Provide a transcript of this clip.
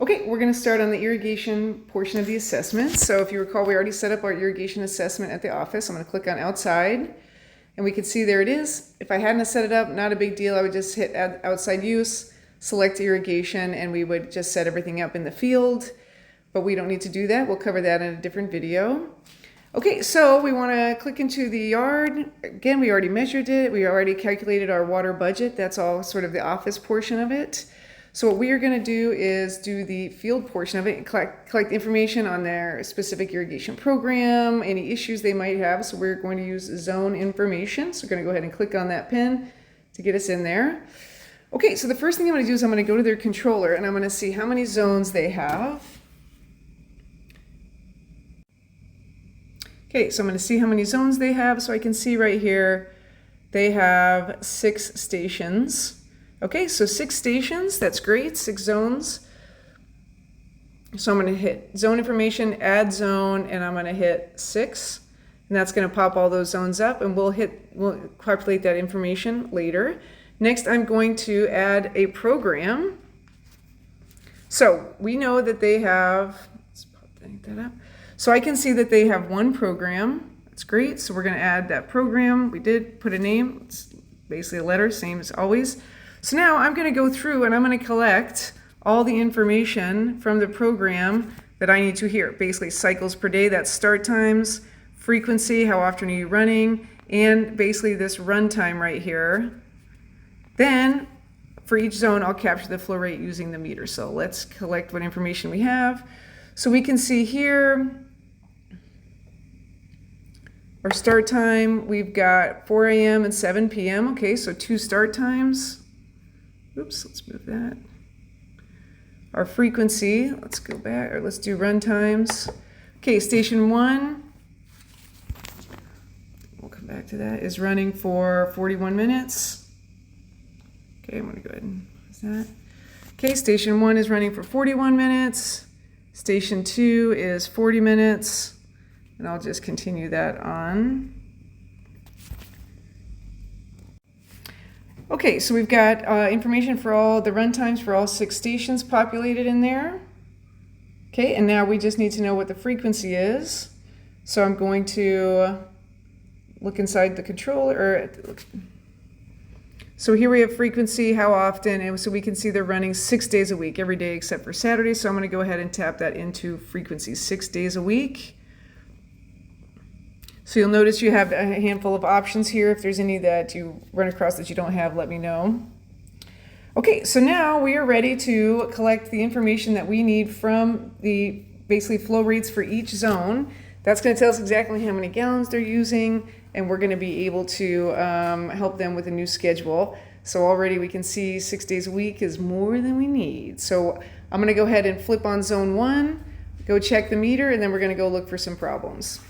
Okay, we're going to start on the irrigation portion of the assessment. So if you recall, we already set up our irrigation assessment at the office. I'm going to click on outside and we can see there it is. If I hadn't set it up, not a big deal. I would just hit add outside use, select irrigation, and we would just set everything up in the field. But we don't need to do that. We'll cover that in a different video. Okay, so we want to click into the yard. Again, we already measured it. We already calculated our water budget. That's all sort of the office portion of it. So what we are going to do is do the field portion of it and collect information on their specific irrigation program, any issues they might have. So we're going to use zone information. So we're going to go ahead and click on that pin to get us in there. Okay, so the first thing I'm going to do is I'm going to go to their controller and I'm going to see how many zones they have. Okay, so I'm going to see how many zones they have. So I can see right here they have 6 stations. Okay, so 6 stations, that's great, 6 zones. So I'm going to hit zone information, add zone, and I'm going to hit 6. And that's going to pop all those zones up, and we'll populate that information later. Next, I'm going to add a program. So we know that they have, let's pop that up. So I can see that they have 1 program. That's great. So we're going to add that program. We did put a name. It's basically a letter, same as always. So now I'm going to go through and I'm going to collect all the information from the program that I need to hear. Basically cycles per day, that's start times, frequency, how often are you running, and basically this run time right here. Then for each zone, I'll capture the flow rate using the meter. So let's collect what information we have. So we can see here our start time, we've got 4 a.m. and 7 p.m. Okay, so 2 start times. Oops, let's move that. Our frequency, let's go back, or let's do run times. Okay, station 1, we'll come back to that, is running for 41 minutes. Okay, I'm gonna go ahead and pause that. Okay, station 1 is running for 41 minutes. Station 2 is 40 minutes. And I'll just continue that on. Okay, so we've got information for all the run times for all 6 stations populated in there. Okay, and now we just need to know what the frequency is. So I'm going to look inside the controller. So here we have frequency, how often, and so we can see they're running 6 days a week, every day except for Saturday. So I'm going to go ahead and tap that into frequency, 6 days a week. So you'll notice you have a handful of options here. If there's any that you run across that you don't have, let me know. Okay, so now we are ready to collect the information that we need from the basically flow rates for each zone. That's going to tell us exactly how many gallons they're using, and we're going to be able to help them with a new schedule. So already we can see 6 days a week is more than we need. So I'm going to go ahead and flip on zone 1, go check the meter, and then we're going to go look for some problems.